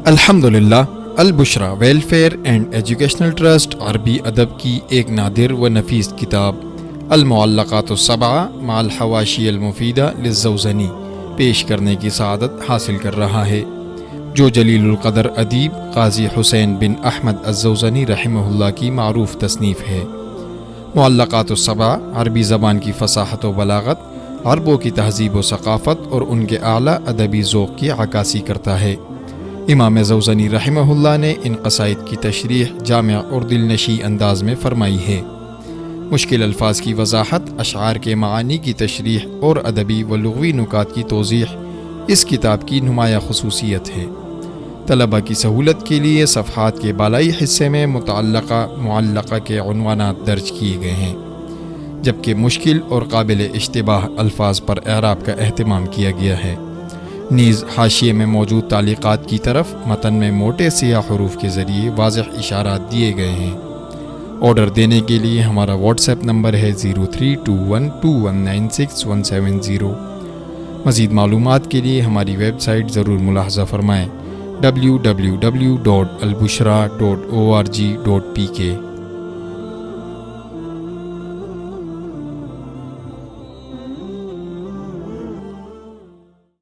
الحمدللہ البشرا welfare and educational trust عربی ادب کی ایک نادر و نفیس کتاب المعلقات السبعہ مع الحواشی المفیدہ للزوزنی پیش کرنے کی سعادت حاصل کر رہا ہے، جو جلیل القدر ادیب قاضی حسین بن احمد الزوزنی رحمہ اللہ کی معروف تصنیف ہے۔ معلقات السبعہ عربی زبان کی فصاحت و بلاغت، عربوں کی تہذیب و ثقافت اور ان کے اعلیٰ ادبی ذوق کی عکاسی کرتا ہے۔ امام زوزنی رحمہ اللہ نے ان قصائد کی تشریح جامع اور دلنشیں انداز میں فرمائی ہے۔ مشکل الفاظ کی وضاحت، اشعار کے معانی کی تشریح اور ادبی و لغوی نکات کی توضیح اس کتاب کی نمایاں خصوصیت ہے۔ طلبہ کی سہولت کے لیے صفحات کے بالائی حصے میں متعلقہ معلقہ کے عنوانات درج کیے گئے ہیں، جبکہ مشکل اور قابل اشتباہ الفاظ پر اعراب کا اہتمام کیا گیا ہے۔ نیز حاشیے میں موجود تعلیقات کی طرف متن میں موٹے سیاہ حروف کے ذریعے واضح اشارات دیے گئے ہیں۔ آرڈر دینے کے لیے ہمارا واٹس ایپ نمبر ہے 0321219617 مزید معلومات کے لیے ہماری ویب سائٹ ضرور ملاحظہ فرمائیں www.albushra.org.pk